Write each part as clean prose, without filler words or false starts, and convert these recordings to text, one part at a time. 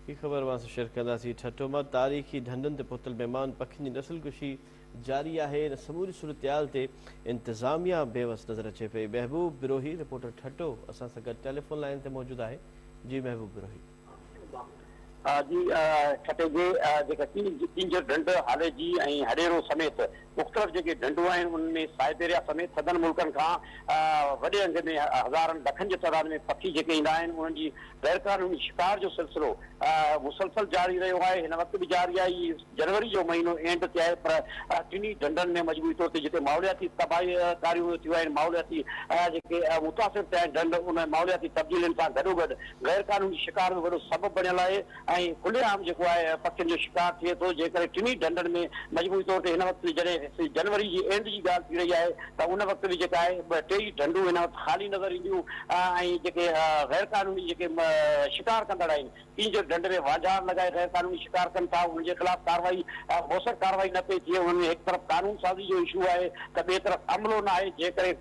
की ख़बर वां शेयर कंदासीं। ठठो मां तारीख़ी ढंढनि ते पहुतल महिमान पखियुनि जी नस्लकुशी जारी आहे। इन समूरी सूरतहाल ते इंतज़ामिया बेवस नज़र अचे पई। महबूब बिरोही रिपोर्टर ठठो असां सां गॾु टेलीफोन लाइन ते मौजूदु आहे। जी महबूब बिरोही। जी ठटे जे जेका तीन जो ढंढ हाले जी ऐं हडेरो समेत मुख़्तलिफ़ जेके ढंढूं आहिनि उनमें साइबेरिया समेत सदन मुल्कनि खां वॾे अंग में हज़ारनि लखनि जे तइदाद में पखी जेके ईंदा आहिनि उन्हनि जी गैर क़ानूनी शिकार जो सिलसिलो मुसलसल जारी रहियो आहे। हिन वक़्तु बि जारी आहे। इहे जनवरी जो महीनो एंड ते आहे, पर टिनी ढंढनि में मजबूरी तौर ते जिते माहौलियाती तबाहिकारियूं थियूं आहिनि, माहौलियाती जेके मुतासिर थिया आहिनि ढंढ, उन माहौलियाती तब्दीलियुनि सां गॾोगॾु गैर क़ानूनी शिकार जो वॾो सबबु बणियल आहे ऐं खुलेआम जेको आहे पखियुनि जो शिकार थिए थो। जेकॾहिं टिनी ढंढनि में मजबूरी तौर ते हिन वक़्तु जॾहिं जनवरी जी एंड जी ॻाल्हि थी रही आहे त उन वक़्तु बि जेका आहे टेई ढंढूं हिन वक़्तु ख़ाली नज़र ईंदियूं ऐं जेके गैर क़ानूनी जेके शिकार कंदड़ आहिनि तीन जो ढंढ में वाझार लॻाए गैर क़ानूनी शिकार कनि था, उनजे ख़िलाफ़ कार्रवाई मौसर कार्रवाई न पई थिए। हुन में हिकु तरफ़ कानून साज़ी जो इशू आहे त ॿिए तरफ़ अमलो न आहे, जे करे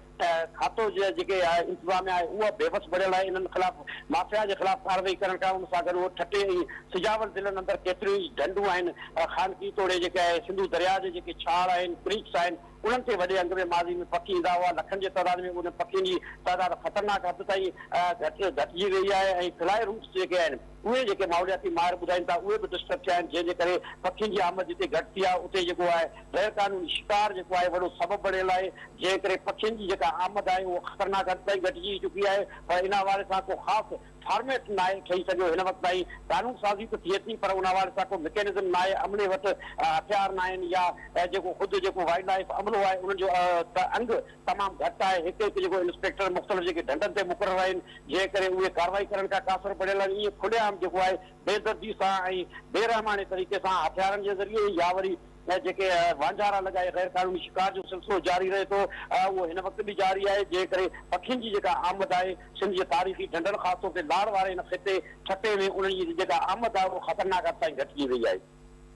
खातो जेके इंतज़ामिया आहे उहा बेबस बढ़ियल आहे। इन्हनि ख़िलाफ़ माफ़िया जे ख़िलाफ़ कार्रवाई करण खां उन सां गॾु उहो ठटे ऐं सिजावल ज़िलनि अंदरि केतिरियूं ई ढंढूं आहिनि, ख़ानगी तोड़े जेके आहे सिंधु दरिया जे जेके छाड़ आहिनि, क्रीक्स आहिनि, उन्हनि ते वॾे अंग में माज़ी में पखी ईंदा हुआ। लखनि जे तइदाद में उन पखियुनि जी तइदाद ख़तरनाक हद ताईं घटिजी वई आहे ऐं फ्लाई रूट्स जेके आहिनि उहे जेके माहौलियाती माहिर ॿुधाइनि था उहे बि डिस्टर्ब थिया आहिनि, जंहिंजे करे पखियुनि जी आमद जिते घटि थी आहे उते जेको आहे गैर क़ानूनी शिकार जेको आहे वॾो सबबु बणियल आहे, जंहिं करे पखियुनि जी जेका आमद आहे उहा ख़तरनाक हद ताईं घटिजी चुकी आहे। पर इन हवाले सां को ख़ासि फॉर्मेट न आहे ठही सघियो। हिन वक़्तु ताईं कानून साज़ी त थिए थी, पर उन हवाले सां को मैकेनिज़म न आहे, अमले वटि हथियार न आहिनि या जेको ख़ुदि जेको वाइल्ड लाइफ अमलो आहे उन्हनि जो अंग तमामु घटि आहे। हिकु हिकु जेको इंस्पेक्टर मुख़्तलिफ़ जेके ढंढनि ते मुक़ररु आहिनि, जंहिं करे उहे कार्रवाई करण खां कासिर पढ़ियल आहिनि। ईअं खुलेआम जेको आहे बेदर्दी सां ऐं बेरहमाने तरीक़े सां हथियारनि जे ज़रिए या वरी जेके वांझारा लॻाए गैर क़ानूनी शिकार जो सिलसिलो जारी रहे थो, उहो हिन वक़्तु बि जारी आहे। जंहिं करे पखियुनि जी जेका आमद आहे सिंध जे तारीख़ी ढंढनि ख़ासि तौर ते लाड़ वारे हिन ख़िते ठटे में उन्हनि जी जेका आमद आहे उहो ख़तरनाक हद ताईं घटिजी वई आहे।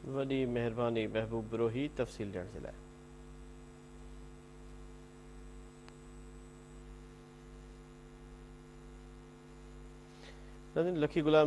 वॾी महिरबानी महबूब बिरोही तफ़सील ॾियण जे लाइ। लखी गुलाम